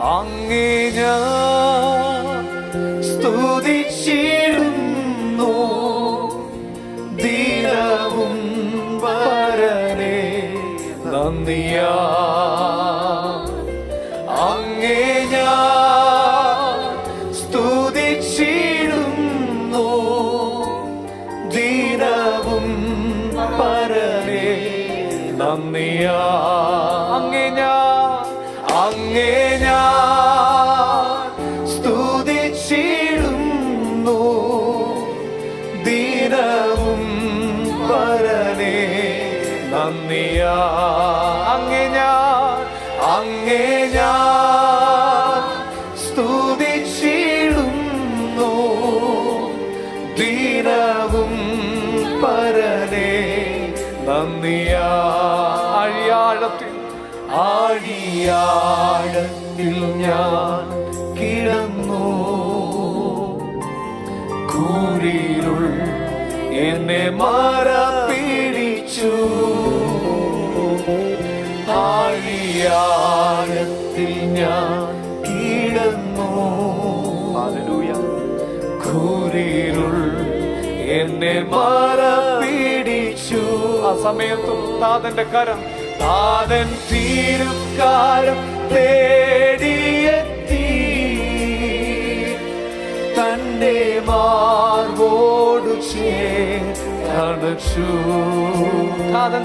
അങ്ങേ ഞാൻ സ്തുതിച്ചിടുന്നു ദിനവും പരനേ നന്ദിയാ. അങ്ങേ ഞാൻ സ്തുതിച്ചിടുന്നു ദിനവും പരനേ നന്ദിയാ. അങ്ങേ ഞാൻ സ്തുതിച്ചിടുന്നു ദിനവും പരനേ നന്ദിയാ. അങ്ങേ ഞാൻ സ്തുതിച്ചിടുന്നു ദിനവും പരനേ നന്ദിയാ. ആഴിയാഴത്തിൽ ഞാൻ കിടന്നു, കൂരിരുൾ എന്നെ മറപിടിച്ചു. ആഴിയാഴത്തിൽ ഞാൻ കിടന്നു, കൂരിരുൾ എന്നെ മറപിടിച്ചു. ആ സമയത്തും താതന്റെ കരം, താതൻ തിരുക്കാരം തേടിയെത്തി, തന്റെ മാർവോടു ചേർന്നണച്ചു. താതൻ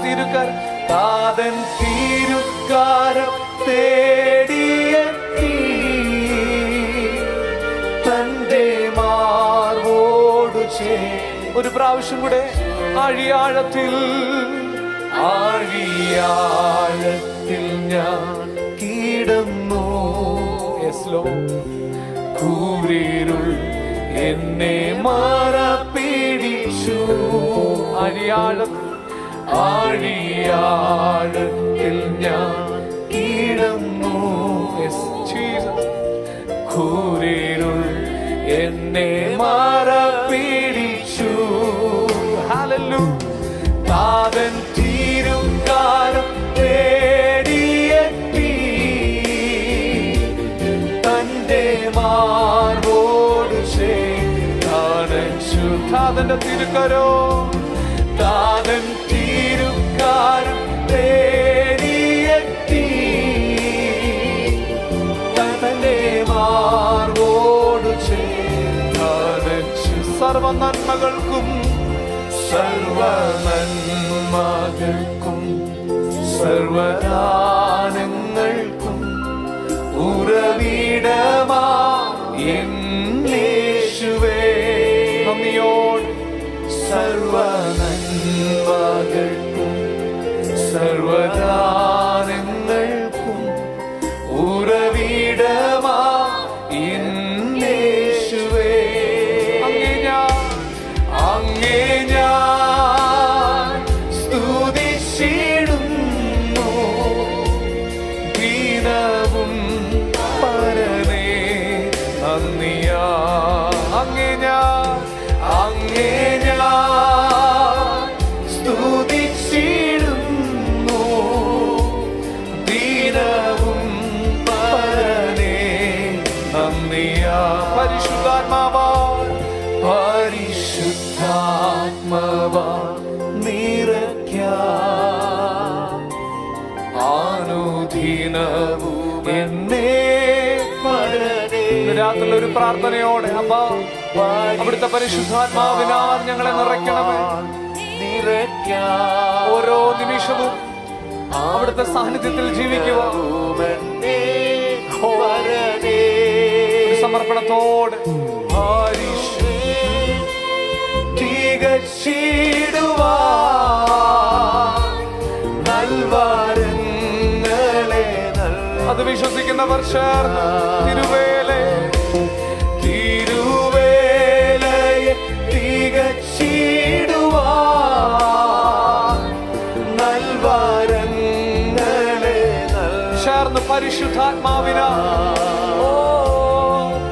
തിരുക്കാരം തേടിയെത്തി, തന്റെ മാർവോടു ചേർന്ന്. ഒരു പ്രാവശ്യം കൂടെ. ആഴിയാഴത്തിൽ ഞാൻ കിടന്നു, കൂരിരുൾ എന്നെ മറപിടിച്ചു. ആഴിയാഴത്തിൽ ഞാൻ കിടന്നു, കൂരിരുൾ എന്നെ മറപിടിച്ചു. ഹല്ലേലൂയ. താതൻ തിരുക്കാരം തേടിയെത്തി, തന്റെ മാർവോടു ചേർന്നണച്ചു. താതന്റെ തിരുക്കാരം തേടിയെത്തി, തന്റെ മാർവോടു ചേർന്നണച്ചു. സർവനന്മകൾക്കും സർവദാനങ്ങൾക്കും ഉറവിടമാ യേശുവേ നന്ദിയോട്. സർവനന്മകൾക്കും സർവദാനങ്ങൾക്കും ഉറവിടമാ യേശുവേ. അങ്ങേ ഞാൻ സ്തുതിച്ചിടുന്നു ദിനവും പരനേ നന്ദിയാ. അങ്ങേ ഞാൻ സ്തുതിച്ചിടുന്നു ദിനവും പരനേ നന്ദിയാ. പരിശുദ്ധാത്മാവാ നിറയ്ക്കാം അനുദിനവും എന്നെ പരനേ. രാത്രിയിൽ ഒരു പ്രാർത്ഥനയോടെ, അപ്പാ അവിടുത്തെ പരിശുദ്ധാത്മാവിനാൽ ഞങ്ങളെ നിറയ്ക്കണമേ. ഓരോ നിമിഷവും അവിടുത്തെ സാന്നിധ്യത്തിൽ ജീവിക്കുക. സമർപ്പണത്തോടെ അത് വിശ്വസിക്കുന്നവർ ചേർന്ന് തിരുവേലയെ തികച്ചിടുവാൻ നൽവരങ്ങളെ ചേർന്ന് പരിശുദ്ധാത്മാവിനാ.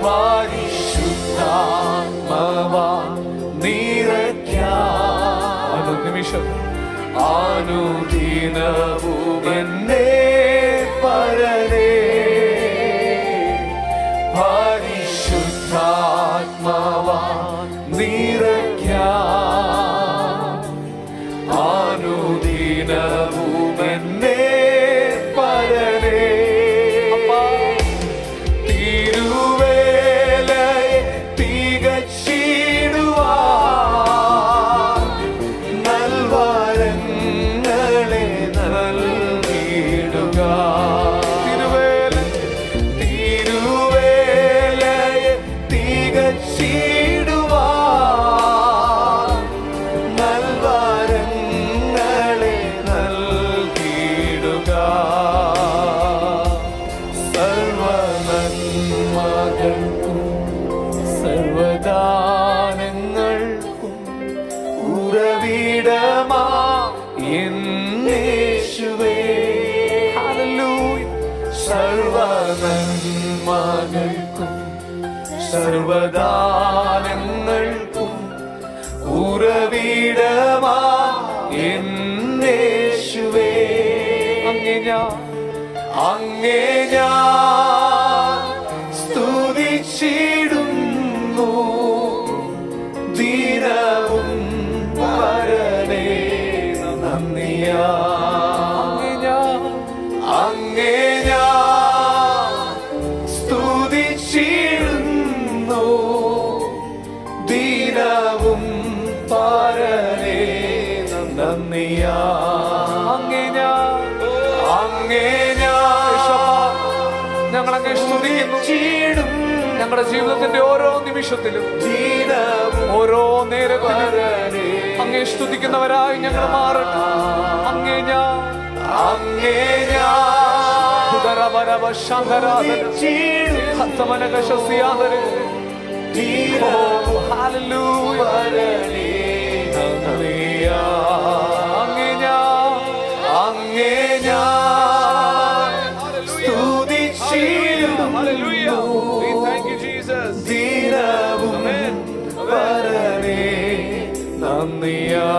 പരിശുദ്ധാത്മാവാ നിറയ്ക്കാം അനുനിമിഷം അനുദിനവും എന്നെ പരനേ നന്മകൾക്കും സർവദാനങ്ങൾക്കും ഉറവിടമാ യേശുവേ. ഹല്ലേലൂയ. സർവ നന്മകൾക്കും സർവദാനങ്ങൾക്കും ഉറവിടമാ യേശുവേ. അങ്ങേ ഞാൻ സ്തുതിച്ചിടുന്നു ദിനവും വരണേ നന്ദിയാ. അങ്ങേ ഞാൻ സ്തുതിച്ചിടുന്നു ദിനവും വരണേ നന്ദിയാ. ഞങ്ങളങ്ങെ സ്തുതിക്കുന്നു. ഞങ്ങളുടെ ജീവിതത്തിന്റെ ഓരോ നിമിഷത്തിലും ഓരോ നേരത്തിലും അങ്ങേ സ്തുതിക്കുന്നവരായി ഞങ്ങൾ മാറട്ടെ. അങ്ങേ ഞാൻ നന്ദിയാ.